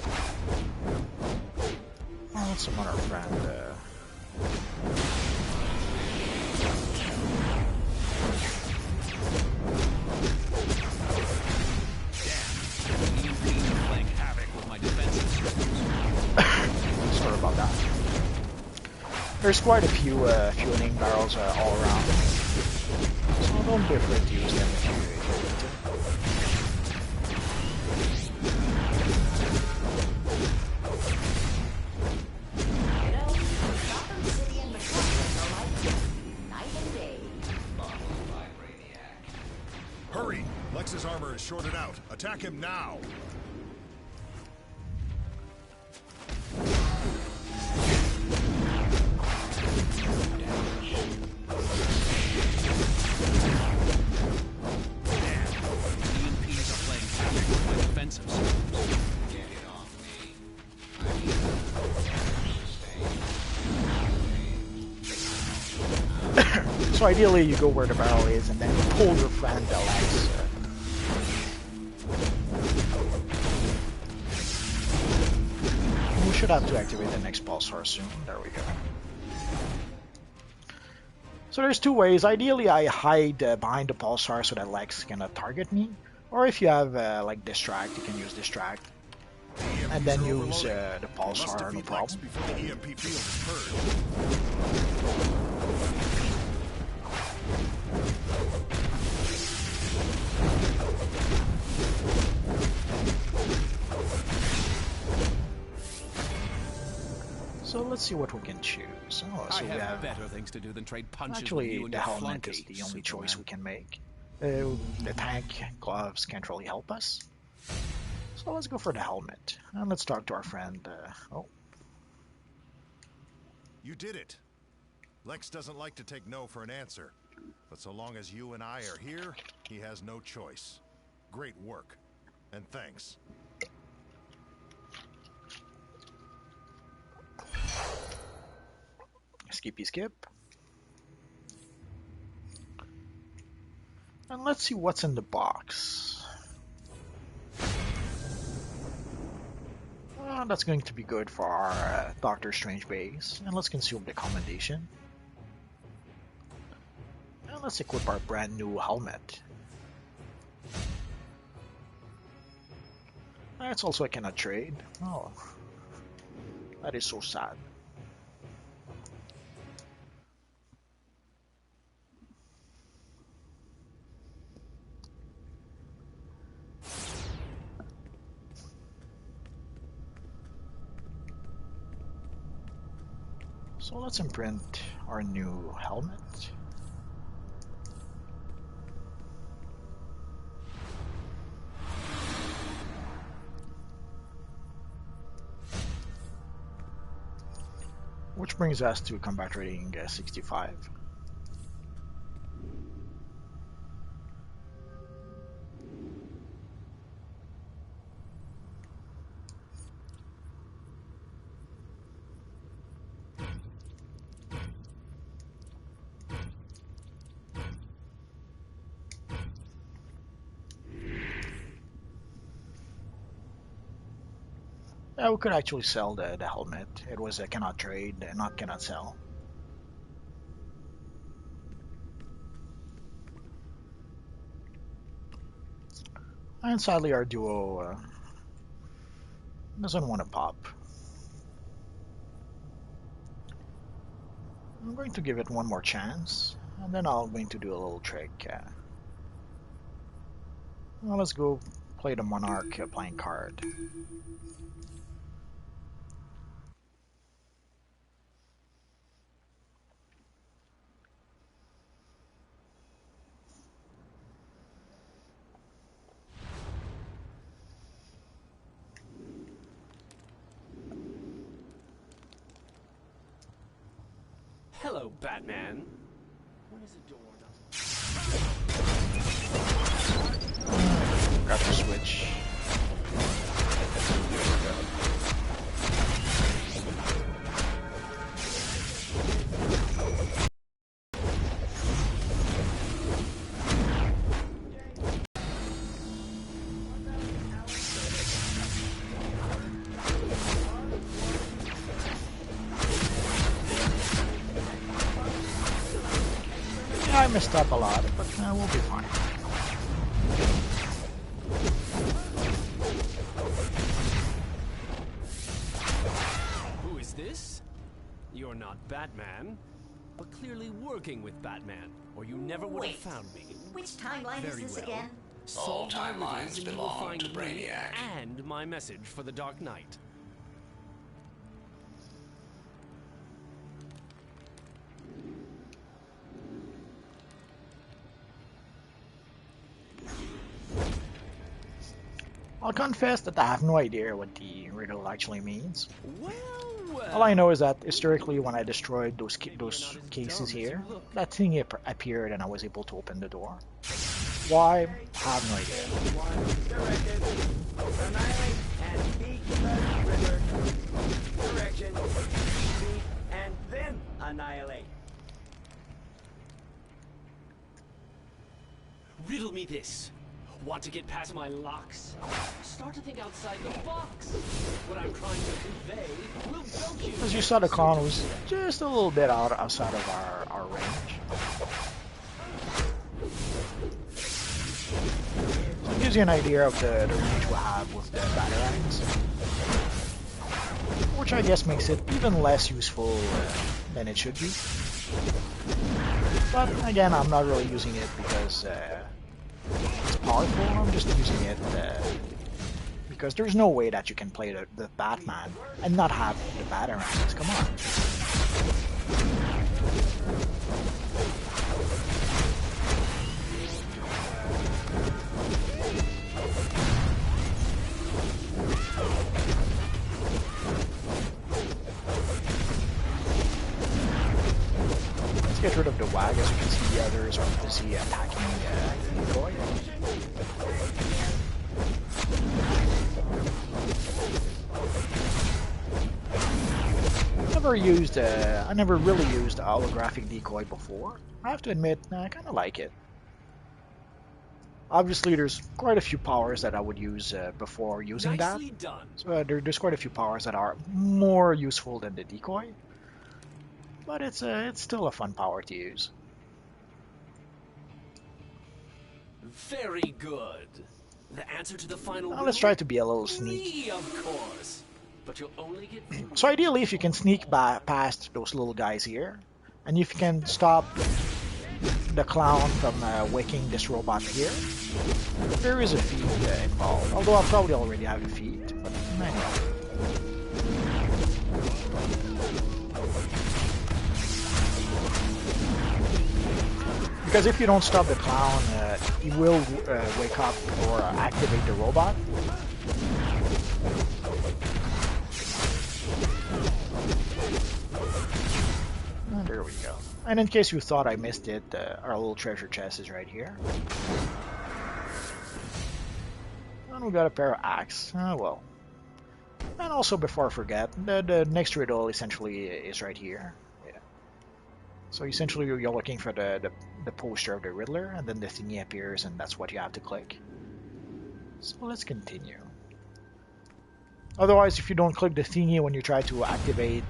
Oh, let's summon our friend. Playing havoc with my defenses. Sorry about that. There's quite a few fueling barrels all around, so don't be afraid to use them if you need to. Hurry! Lex's armor is shorted out. Attack him now. So ideally you go where the barrel is and then you pull your friend Lex. We should have to activate the next pulsar soon. There we go. So there's two ways. Ideally I hide behind the pulsar so that Lex cannot target me. Or if you have like distract, you can use distract. And then use the pulsar, no problem. Before the EMP field is purged. So let's see what we can choose. Oh, so I we have have better things to do than trade punches with actually you and the your helmet flunky, is the only choice Superman. we can make. The tank gloves can't really help us. So let's go for the helmet. And let's talk to our friend. Oh, You did it. Lex doesn't like to take no for an answer. But so long as you and I are here, he has no choice. Great work. And thanks. skippy skip. And let's see what's in the box. That's going to be good for our Doctor Strange base. And let's consume the commendation. And let's equip our brand new helmet. It's also I cannot trade. Oh, that is so sad. So let's imprint our new helmet. Which brings us to combat rating 65. Yeah, we could actually sell the helmet. It was a cannot trade, not cannot sell. And sadly our duo doesn't want to pop. I'm going to give it one more chance, and then I'm going to do a little trick. Well, let's go play the Monarch Playing Card. Hello, Batman. When is the door done? Got the switch. I messed up a lot, but we'll be fine. Who is this? You're not Batman, but clearly working with Batman, or you never would have found me. Which timeline Very is this well. again? All Solve my timelines riddles and you will belong find to me Brainiac. and my message for the Dark Knight. I'll confess that I have no idea what the riddle actually means. Well. All I know is that historically, when I destroyed those cases here, that thing appeared and I was able to open the door. Why? I have no idea. Annihilate and beat the river. Correction. Beat and then annihilate. Riddle me this. Want to get past my locks? Start to think outside the box. What I'm trying to convey will belt you. As you saw, the clown was just a little bit outside of our range. So it gives you an idea of the range we have with the batarangs, which I guess makes it even less useful than it should be. But again, I'm not really using it because it's powerful. I'm just using it because there's no way that you can play the Batman and not have the batarangs. Come on. Let's get rid of the wag. As you can see, the others are busy attacking Decoy. I never really used holographic decoy before. I have to admit, I kind of like it. Obviously, there's quite a few powers that I would use before using Nicely that. done. So there's quite a few powers that are more useful than the decoy. But it's still a fun power to use. Very good. The answer to the final Now let's try to be a little riddle? sneaky. Me, of course. But you'll only get So ideally, if you can sneak past those little guys here, and if you can stop the clown from waking this robot here, there is a feat involved. Although I probably already have a feat, but anyway. Because if you don't stop the clown, he will wake up or activate the robot. And there we go. And in case you thought I missed it, our little treasure chest is right here. And we got a pair of axe. Well. And also, before I forget, the next riddle essentially is right here. Yeah. So essentially, you're looking for the poster of the Riddler, and then the thingy appears, and that's what you have to click. So let's continue. Otherwise, if you don't click the thingy when you try to activate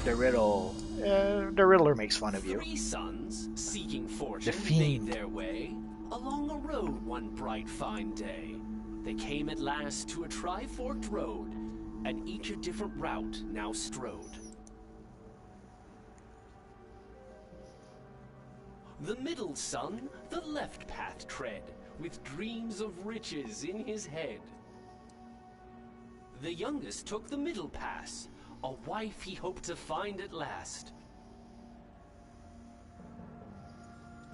the riddle, the Riddler makes fun of you. 3 sons, seeking fortune, The Fiend. made their way along a road one bright fine day. They came at last to a tri-forked road, and each a different route now strode. The middle son the left path tread, with dreams of riches in his head. The youngest took the middle pass, a wife he hoped to find at last.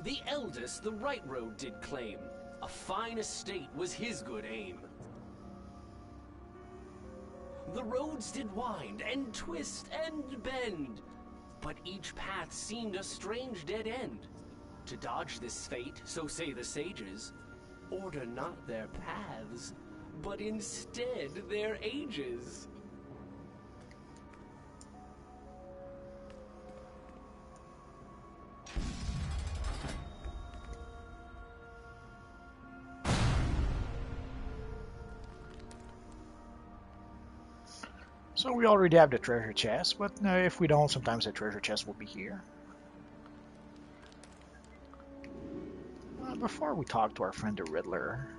The eldest the right road did claim, a fine estate was his good aim. The roads did wind and twist and bend, but each path seemed a strange dead end. To dodge this fate, so say the sages, order not their paths, but instead their ages. So we already have the treasure chest, but if we don't, sometimes the treasure chest will be here. Before we talk to our friend the Riddler,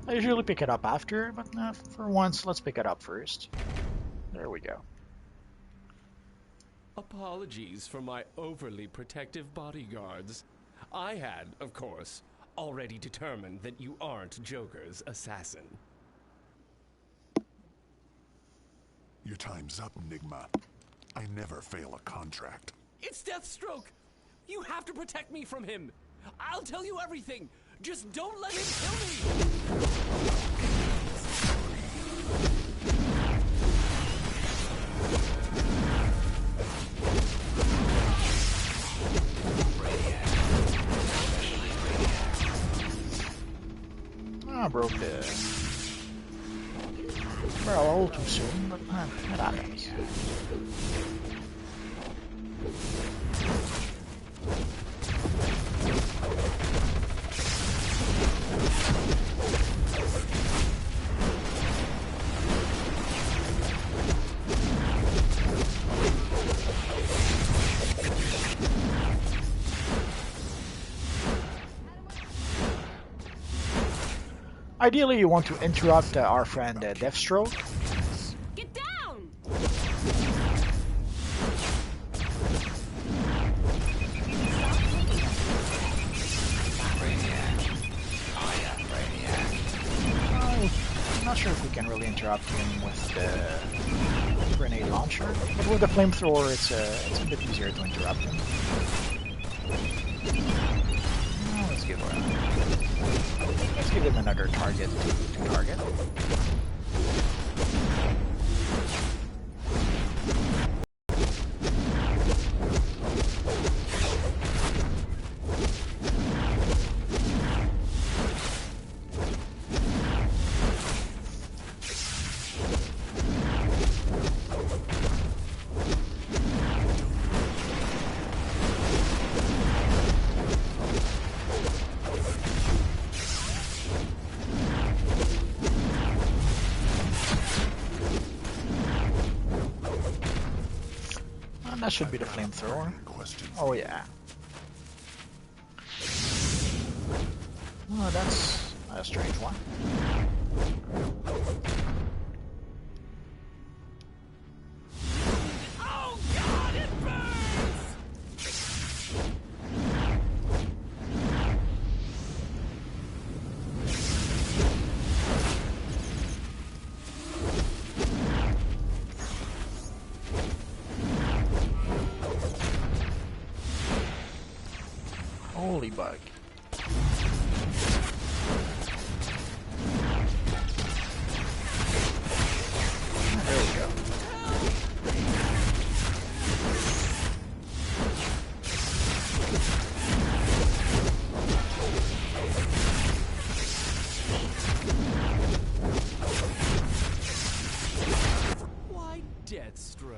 I usually pick it up after, but for once, let's pick it up first. There we go. Apologies for my overly protective bodyguards. I had, of course, already determined that you aren't Joker's assassin. Your time's up, Enigma. I never fail a contract. It's Deathstroke! You have to protect me from him! I'll tell you everything! Just don't let him kill me! I broke the barrel a little too soon, but it happens. Ideally, you want to interrupt our friend Deathstroke. Get down! I'm not sure if we can really interrupt him with the grenade launcher, but with the flamethrower, it's a bit easier to interrupt him. Let's give him another target to target. That should be the flamethrower. Oh yeah. Oh, that's a strange one. Oh God, it burns! bug. There we go. Why, Deathstroke?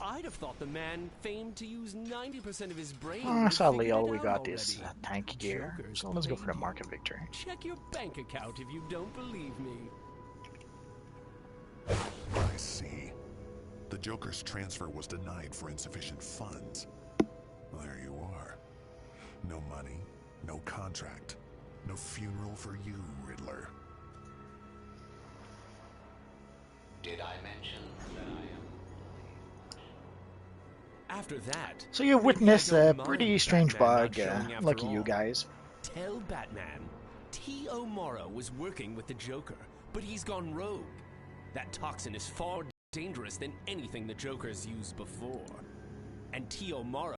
I'd have thought the man famed to use 90% of his brain. Sadly, all we got is tank gear, so let's go for the Mark of Victory. Check your bank account if you don't believe me. I see. The Joker's transfer was denied for insufficient funds. There you are. No money, no contract, no funeral for you, Riddler. Did I mention that I am? After that, So you witnessed a pretty strange bug. Lucky you guys. Tell Batman, T.O. Morrow was working with the Joker, but he's gone rogue. That toxin is far dangerous than anything the Joker's used before. And T.O. Morrow